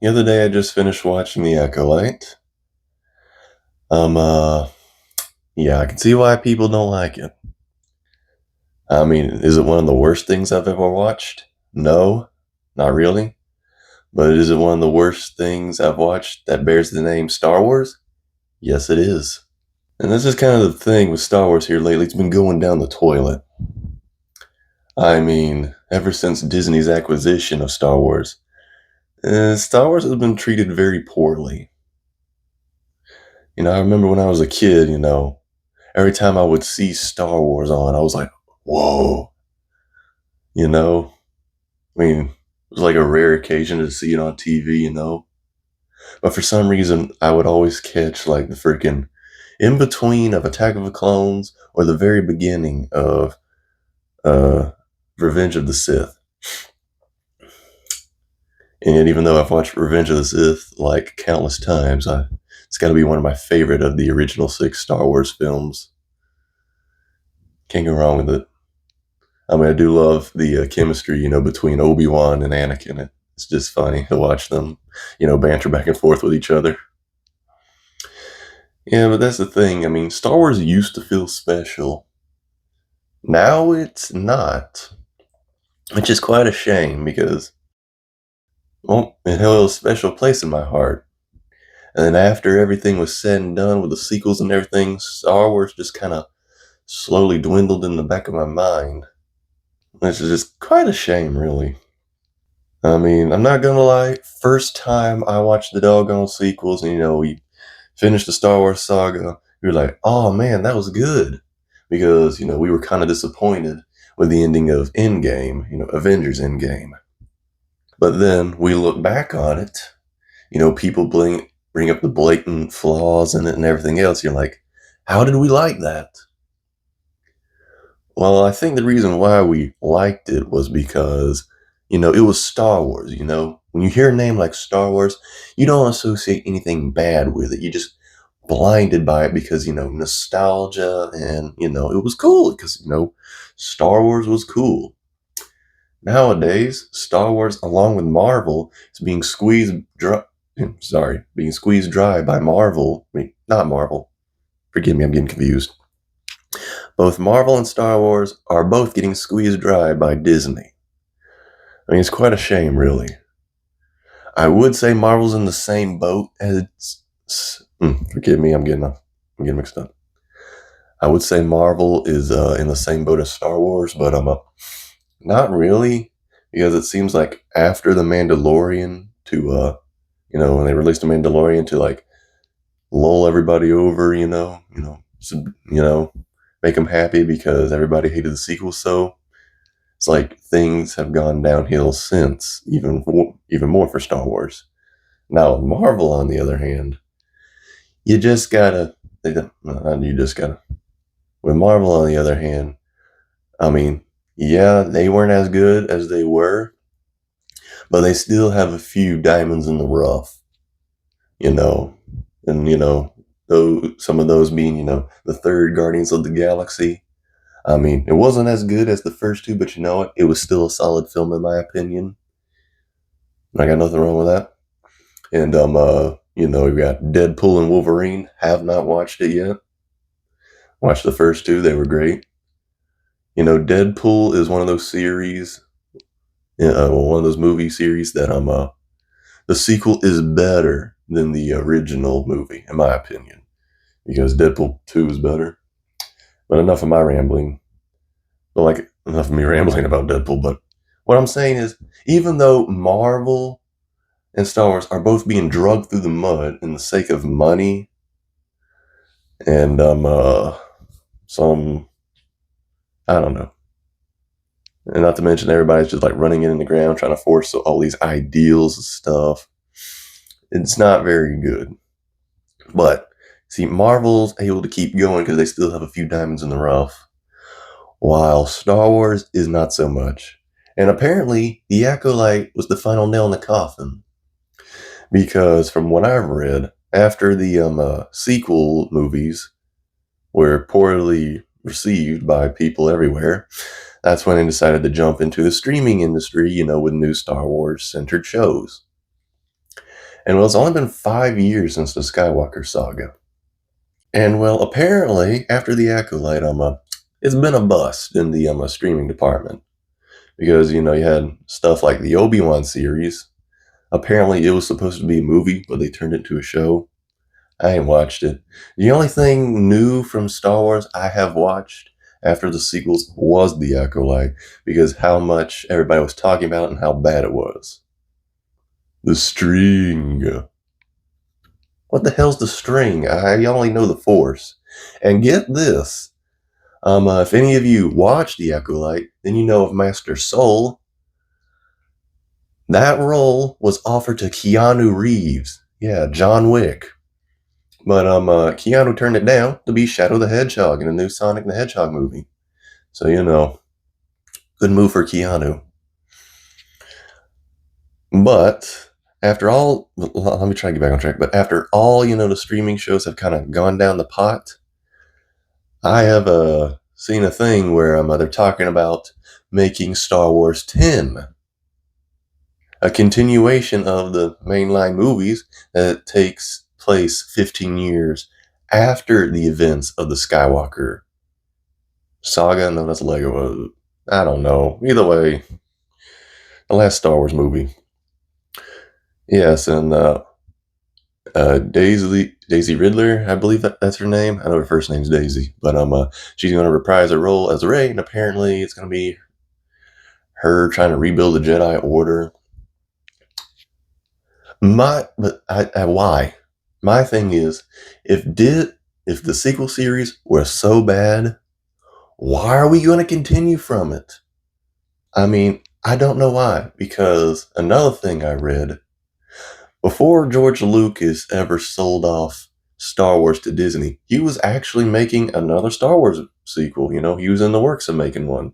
The other day I just finished watching The Acolyte. Um, uh, yeah, I can see why people don't like it. I mean, is it one of the worst things I've ever watched? No, not really. But is it one of the worst things I've watched that bears the name Star Wars? Yes, it is. And this is kind of the thing with Star Wars here lately. It's been going down the toilet. I mean, ever since Disney's acquisition of Star Wars, Star Wars has been treated very poorly. I remember when I was a kid, every time I would see Star Wars on, I was like, whoa, you know? I mean, it was like a rare occasion to see it on TV. But for some reason, I would always catch like the freaking in between of Attack of the Clones or the very beginning of uh, Revenge of the Sith. And even though I've watched Revenge of the Sith like countless times, it's got to be one of my favorite of the original six Star Wars films. Can't go wrong with it. I mean, I do love the chemistry, between Obi-Wan and Anakin. It's just funny to watch them, banter back and forth with each other. Yeah, but that's the thing. I mean, Star Wars used to feel special. Now it's not, which is quite a shame because, well, it held a special place in my heart. And then after everything was said and done with the sequels and everything, Star Wars just kind of slowly dwindled in the back of my mind. Which is just quite a shame, really. I mean, I'm not gonna lie. First time I watched the doggone sequels, and we finished the Star Wars saga, we were like, "Oh man, that was good," because we were kind of disappointed with the ending of Endgame, Avengers Endgame. But then we look back on it, people bring up the blatant flaws in it and everything else. You're like, "How did we like that?" Well, I think the reason why we liked it was because, it was Star Wars, When you hear a name like Star Wars, you don't associate anything bad with it. You're just blinded by it because, nostalgia and, it was cool because, Star Wars was cool. Nowadays, Star Wars, along with Marvel, is being squeezed dry. Being squeezed dry by Marvel. I mean, not Marvel. Forgive me, I'm getting confused. Both Marvel and Star Wars are both getting squeezed dry by Disney. I mean, it's quite a shame, really. I would say Marvel's in the same boat as. Forgive me, I'm getting mixed up. I would say Marvel is in the same boat as Star Wars, but not really, because it seems like after the Mandalorian when they released the Mandalorian to like lull everybody over, make them happy because everybody hated the sequel so. It's like things have gone downhill since, even more for Star Wars. Now, Marvel, on the other hand, you just gotta. You just gotta. With Marvel, on the other hand, I mean, yeah, they weren't as good as they were, but they still have a few diamonds in the rough, you know, and some of those being, the third Guardians of the Galaxy. I mean, it wasn't as good as the first two, but you know what? It was still a solid film in my opinion. I got nothing wrong with that. And we got Deadpool and Wolverine. Have not watched it yet. Watched the first two; they were great. Deadpool is one of those series, one of those movie series that the sequel is better than the original movie, in my opinion, because Deadpool 2 is better. But enough of my rambling. Well, like enough of me rambling about Deadpool. But what I'm saying is, even though Marvel and Star Wars are both being drugged through the mud in the sake of money and some, I don't know, and not to mention everybody's just like running it in the ground trying to force all these ideals and stuff. It's not very good. But see, Marvel's able to keep going because they still have a few diamonds in the rough, while Star Wars is not so much. And apparently, The Acolyte was the final nail in the coffin. Because from what I've read, after the sequel movies were poorly received by people everywhere, that's when they decided to jump into the streaming industry, with new Star Wars centered shows. And well, it's only been 5 years since the Skywalker saga. And well, apparently, after the Acolyte, it's been a bust in the streaming department. Because, you had stuff like the Obi-Wan series. Apparently, it was supposed to be a movie, but they turned it into a show. I ain't watched it. The only thing new from Star Wars I have watched after the sequels was The Acolyte, because how much everybody was talking about it and how bad it was. The string. What the hell's the string? I only know the Force. And get this. If any of you watch The Acolyte, then you know of Master Soul. That role was offered to Keanu Reeves. Yeah, John Wick. But Keanu turned it down to be Shadow the Hedgehog in a new Sonic the Hedgehog movie. So, good move for Keanu. But after all, let me try to get back on track. But after all, the streaming shows have kind of gone down the pot, I have seen a thing where they're talking about making Star Wars 10. A continuation of the mainline movies that takes place 15 years after the events of the Skywalker saga. No, that's Lego. I don't know. Either way, the last Star Wars movie. Yes, and Daisy Ridler, I believe that's her name. I know her first name's Daisy, but she's going to reprise her role as Rey, and apparently it's going to be her trying to rebuild the Jedi Order. Why? My thing is, if the sequel series were so bad, why are we going to continue from it? I mean, I don't know why. Because another thing I read, before George Lucas ever sold off Star Wars to Disney, he was actually making another Star Wars sequel. He was in the works of making one.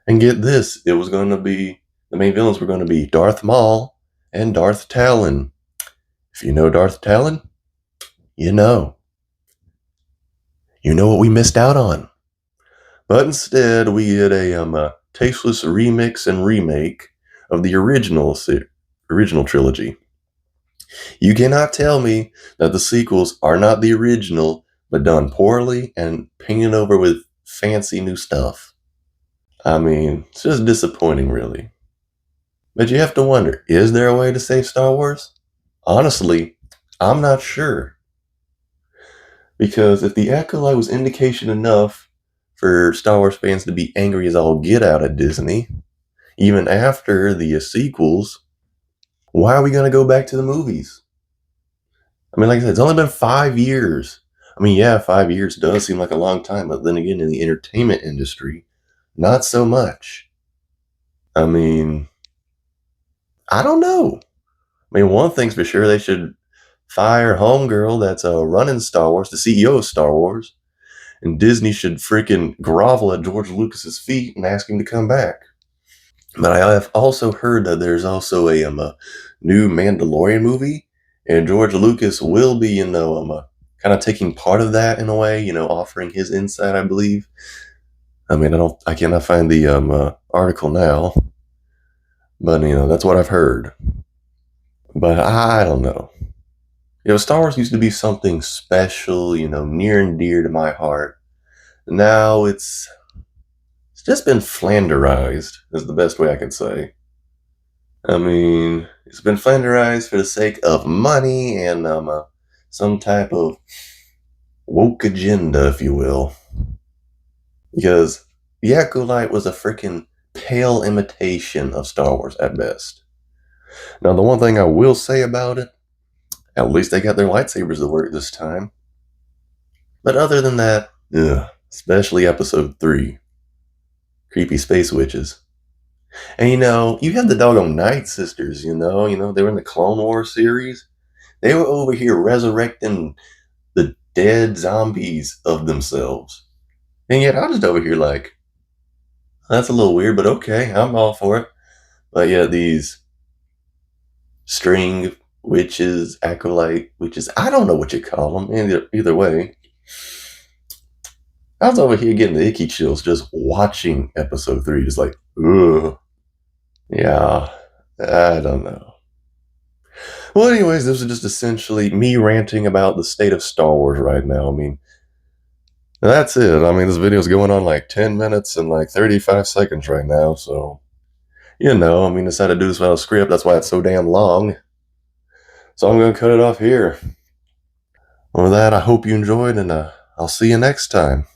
And get this, the main villains were going to be Darth Maul and Darth Talon. If you know Darth Talon, you know. You know what we missed out on. But instead, we get a tasteless remix and remake of the original trilogy. You cannot tell me that the sequels are not the original, but done poorly and painted over with fancy new stuff. I mean, it's just disappointing, really. But you have to wonder, is there a way to save Star Wars? Honestly, I'm not sure. Because if the Acolyte was indication enough for Star Wars fans to be angry as all get out at Disney, even after the sequels, why are we going to go back to the movies? I mean, like I said, it's only been 5 years. I mean, yeah, 5 years does seem like a long time, but then again, in the entertainment industry, not so much. I mean, I don't know. I mean, one thing's for sure, they should fire Homegirl that's running Star Wars, the CEO of Star Wars, and Disney should freaking grovel at George Lucas's feet and ask him to come back. But I have also heard that there's also a new Mandalorian movie, and George Lucas will be, kind of taking part of that in a way, offering his insight, I believe. I mean, I cannot find the article now, but that's what I've heard. But I don't know. Star Wars used to be something special, near and dear to my heart. Now it's just been flanderized, is the best way I can say. I mean, it's been flanderized for the sake of money and some type of woke agenda, if you will. Because the Acolyte was a freaking pale imitation of Star Wars at best. Now, the one thing I will say about it, at least they got their lightsabers to work this time. But other than that, especially episode 3, creepy space witches. And you had the doggone Night Sisters, they were in the Clone Wars series. They were over here resurrecting the dead zombies of themselves. And yet I'm just over here like, that's a little weird, but okay, I'm all for it. But yeah, these string witches, acolyte witches, I don't know what you call them, either way. I was over here getting the icky chills just watching episode 3, just like, ugh. Yeah, I don't know. Well, anyways, this is just essentially me ranting about the state of Star Wars right now. I mean, that's it. I mean, this video's going on like 10 minutes and like 35 seconds right now, so, I mean, decided to do this without a script. That's why it's so damn long. So I'm going to cut it off here. With that, I hope you enjoyed, and I'll see you next time.